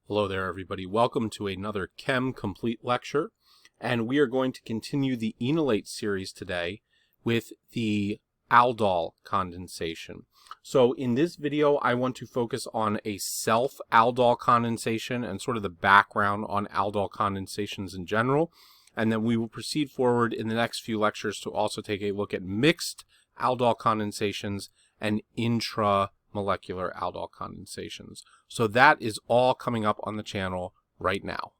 Hello there, everybody. Welcome to another Chem Complete lecture. And we are going to continue the Enolate series today with the aldol condensation. So in this video, I want to focus on a self-aldol condensation and sort of the background on aldol condensations in general. And then we will proceed forward in the next few lectures to also take a look at mixed aldol condensations and intramolecular aldol condensations. So that is all coming up on the channel right now.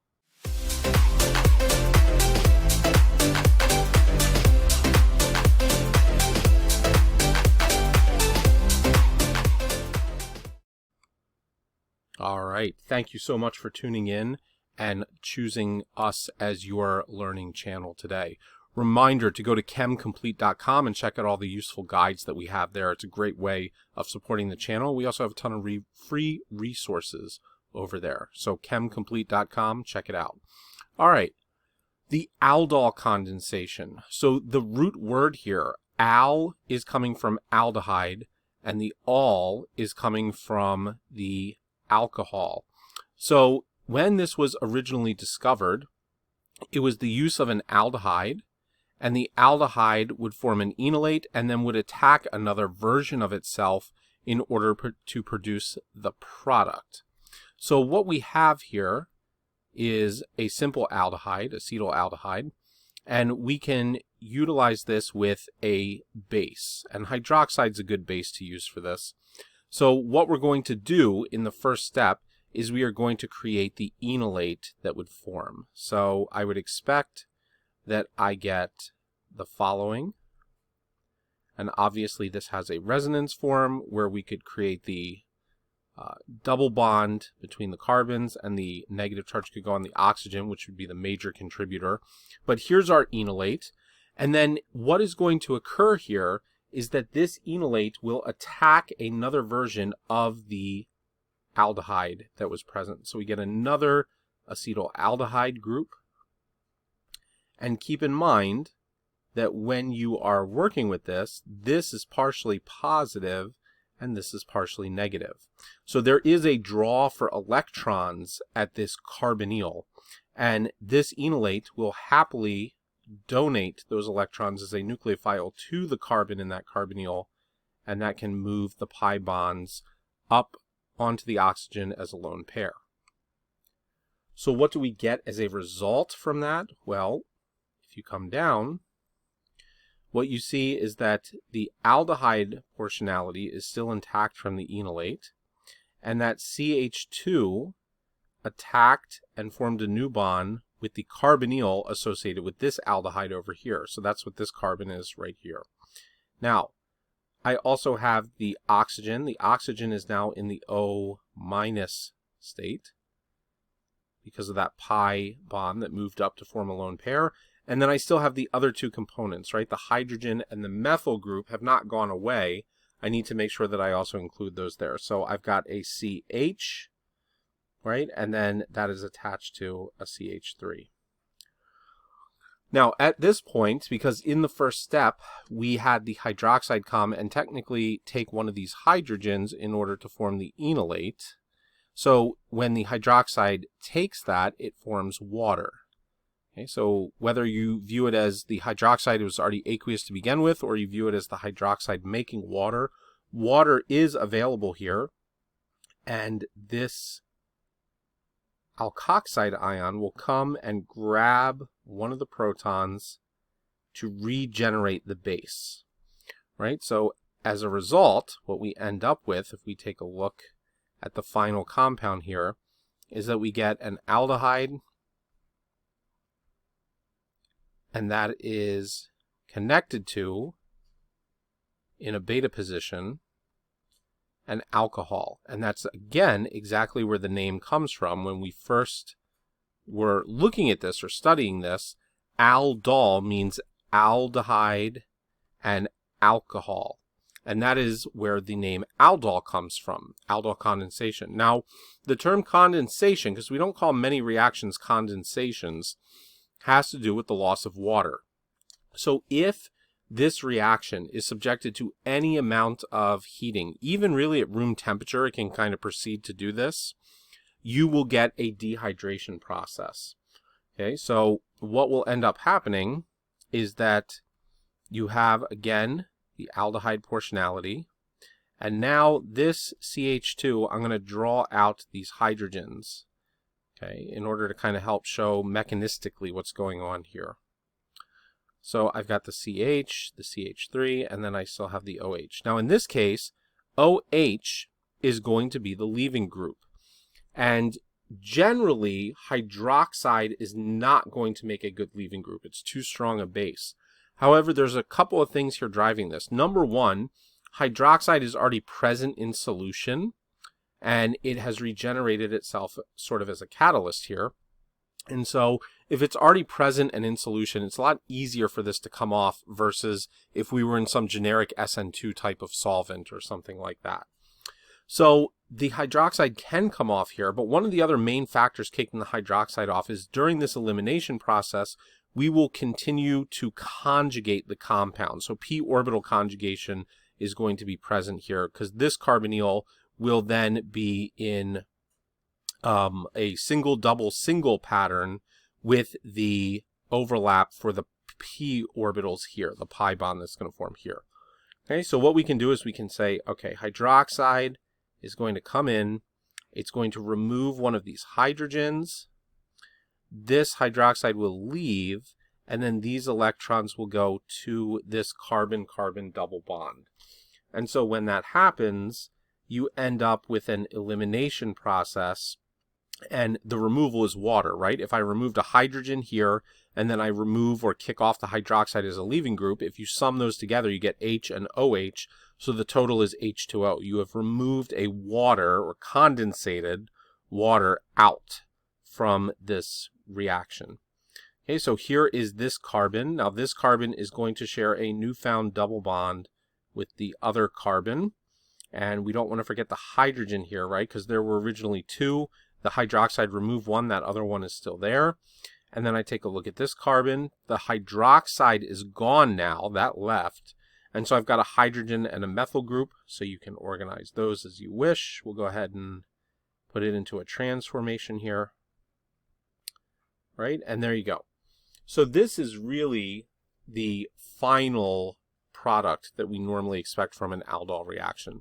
All right, thank you so much for tuning in and choosing us as your learning channel today. Reminder to go to chemcomplete.com and check out all the useful guides that we have there. It's a great way of supporting the channel. We also have a ton of free resources over there. So chemcomplete.com, check it out. All right, the aldol condensation. So the root word here, al, is coming from aldehyde, and the ol is coming from the alcohol. So when this was originally discovered, it was the use of an aldehyde, and the aldehyde would form an enolate and then would attack another version of itself in order to produce the product. So what we have here is a simple aldehyde, acetaldehyde, and we can utilize this with a base. And hydroxide is a good base to use for this. So what we're going to do in the first step is we are going to create the enolate that would form. So I would expect that I get the following, and obviously this has a resonance form where we could create the double bond between the carbons, and the negative charge could go on the oxygen, which would be the major contributor. But here's our enolate, and then what is going to occur here is that this enolate will attack another version of the aldehyde that was present. So we get another acetaldehyde group. And keep in mind that when you are working with this, this is partially positive and this is partially negative. So there is a draw for electrons at this carbonyl, and this enolate will happily donate those electrons as a nucleophile to the carbon in that carbonyl, and that can move the pi bonds up onto the oxygen as a lone pair. So what do we get as a result from that? Well, if you come down, what you see is that the aldehyde portionality is still intact from the enolate, and that CH2 attacked and formed a new bond with the carbonyl associated with this aldehyde over here. So that's what this carbon is right here. Now, I also have the oxygen. The oxygen is now in the O- state because of that pi bond that moved up to form a lone pair. And then I still have the other two components, right? The hydrogen and the methyl group have not gone away. I need to make sure that I also include those there. So I've got a CH, right? And then that is attached to a CH3. Now, at this point, because in the first step, we had the hydroxide come and technically take one of these hydrogens in order to form the enolate. So when the hydroxide takes that, it forms water. Okay, so whether you view it as the hydroxide was already aqueous to begin with, or you view it as the hydroxide making water, water is available here, and this alkoxide ion will come and grab one of the protons to regenerate the base, right? So as a result, what we end up with, if we take a look at the final compound here, is that we get an aldehyde, and that is connected to, in a beta position, an alcohol. And that's, again, exactly where the name comes from. When we first were looking at this or studying this, aldol means aldehyde and alcohol. And that is where the name aldol comes from, aldol condensation. Now, the term condensation, because we don't call many reactions condensations, has to do with the loss of water. So if this reaction is subjected to any amount of heating, even really at room temperature, it can kind of proceed to do this, you will get a dehydration process. Okay, so what will end up happening is that you have, again, the aldehyde portionality. And now this CH2, I'm going to draw out these hydrogens, okay, in order to kind of help show mechanistically what's going on here. So I've got the CH, the CH3, and then I still have the OH. Now in this case, OH is going to be the leaving group. And generally, hydroxide is not going to make a good leaving group. It's too strong a base. However, there's a couple of things here driving this. Number one, hydroxide is already present in solution, and it has regenerated itself sort of as a catalyst here. And so if it's already present and in solution, it's a lot easier for this to come off versus if we were in some generic SN2 type of solvent or something like that. So the hydroxide can come off here, but one of the other main factors kicking the hydroxide off is during this elimination process, we will continue to conjugate the compound. So p orbital conjugation is going to be present here because this carbonyl will then be in a single, double, single pattern with the overlap for the p orbitals here, the pi bond that's going to form here. Okay, so what we can do is we can say, okay, hydroxide is going to come in, it's going to remove one of these hydrogens, this hydroxide will leave, and then these electrons will go to this carbon-carbon double bond. And so when that happens, you end up with an elimination process, and the removal is water, right? If I removed a hydrogen here, and then I remove or kick off the hydroxide as a leaving group, if you sum those together, you get H and OH, so the total is H2O. You have removed a water or condensated water out from this reaction. Okay, so here is this carbon. Now this carbon is going to share a newfound double bond with the other carbon. And we don't want to forget the hydrogen here, right? Because there were originally two. The hydroxide removed one, that other one is still there. And then I take a look at this carbon. The hydroxide is gone now, that left. And so I've got a hydrogen and a methyl group, so you can organize those as you wish. We'll go ahead and put it into a transformation here. Right, and there you go. So this is really the final product that we normally expect from an aldol reaction.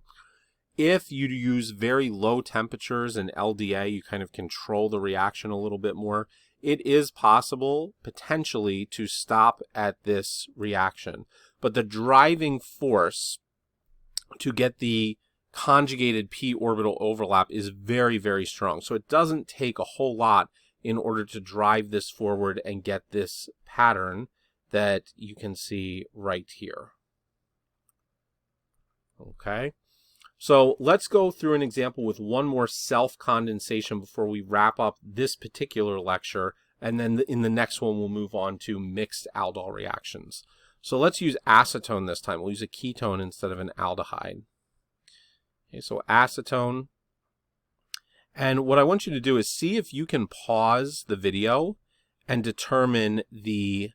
If you use very low temperatures in LDA, you kind of control the reaction a little bit more. It is possible, potentially, to stop at this reaction. But the driving force to get the conjugated p orbital overlap is very, very strong. So it doesn't take a whole lot in order to drive this forward and get this pattern that you can see right here. Okay. So let's go through an example with one more self-condensation before we wrap up this particular lecture, and then in the next one we'll move on to mixed aldol reactions. So let's use acetone this time. We'll use a ketone instead of an aldehyde. Okay, so acetone. And what I want you to do is see if you can pause the video and determine the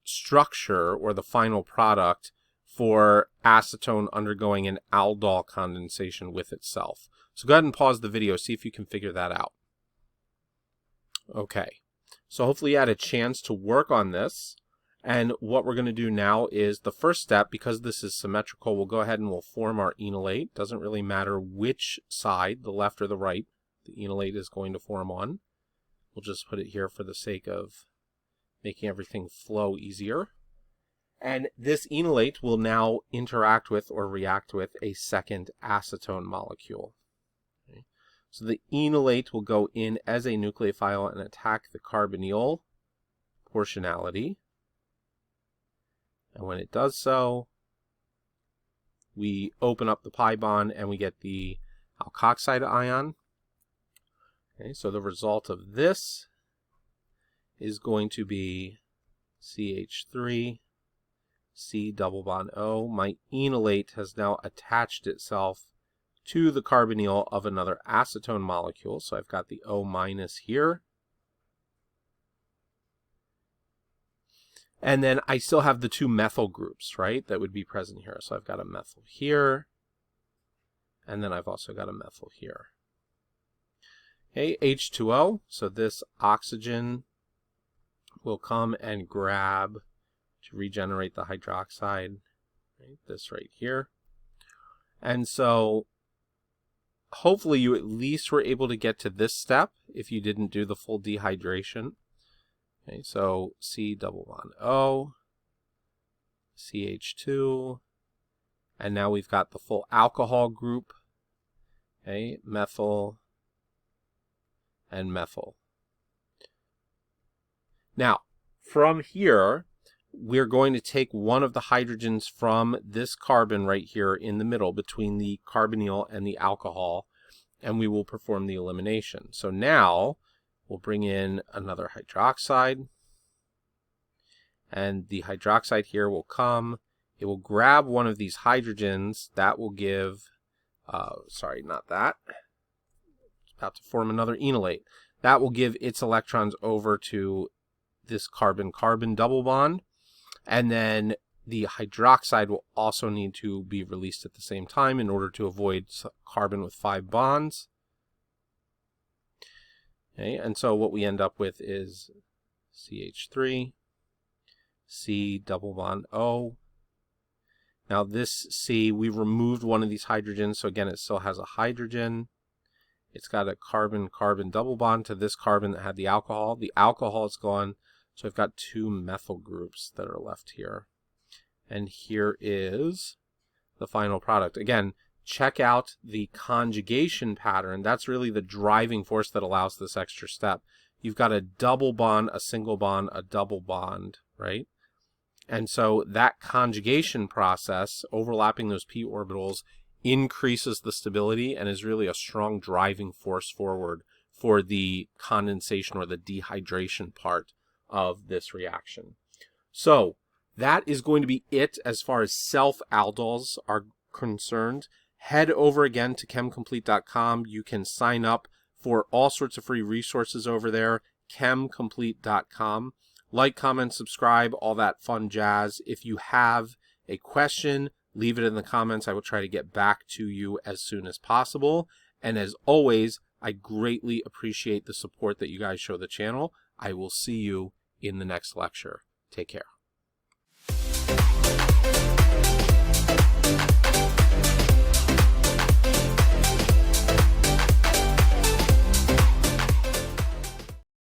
structure or the final product for acetone undergoing an aldol condensation with itself. So go ahead and pause the video, see if you can figure that out. Okay, so hopefully you had a chance to work on this. And what we're going to do now is the first step, because this is symmetrical, we'll go ahead and we'll form our enolate. Doesn't really matter which side, the left or the right, the enolate is going to form on. We'll just put it here for the sake of making everything flow easier. And this enolate will now interact with or react with a second acetone molecule. Okay. So the enolate will go in as a nucleophile and attack the carbonyl portionality. And when it does so, we open up the pi bond and we get the alkoxide ion. Okay, so the result of this is going to be CH3, C double bond O. My enolate has now attached itself to the carbonyl of another acetone molecule. So I've got the O minus here. And then I still have the two methyl groups, right, that would be present here. So I've got a methyl here, and then I've also got a methyl here. Okay, H2O, so this oxygen will come and grab to regenerate the hydroxide, right, this right here. And so hopefully you at least were able to get to this step if you didn't do the full dehydration. Okay, so C double bond O, CH2, and now we've got the full alcohol group, okay, methyl and methyl. Now, from here, we're going to take one of the hydrogens from this carbon right here in the middle between the carbonyl and the alcohol, and we will perform the elimination. So now we'll bring in another hydroxide, and the hydroxide here will come. It will grab one of these hydrogens. That will give, sorry, not that. It's about to form another enolate. That will give its electrons over to this carbon-carbon double bond. And then the hydroxide will also need to be released at the same time in order to avoid carbon with 5 bonds. Okay, and so what we end up with is CH3, C double bond O. Now this C, we removed one of these hydrogens, so again it still has a hydrogen. It's got a carbon-carbon double bond to this carbon that had the alcohol. The alcohol is gone, so I've got 2 methyl groups that are left here. And here is the final product. Again, check out the conjugation pattern. That's really the driving force that allows this extra step. You've got a double bond, a single bond, a double bond, right? And so that conjugation process, overlapping those p orbitals, increases the stability and is really a strong driving force forward for the condensation or the dehydration part of this reaction. So that is going to be it as far as self-aldols are concerned. Head over again to chemcomplete.com. You can sign up for all sorts of free resources over there, chemcomplete.com. Like, comment, subscribe, all that fun jazz. If you have a question, leave it in the comments. I will try to get back to you as soon as possible. And as always, I greatly appreciate the support that you guys show the channel. I will see you in the next lecture. Take care.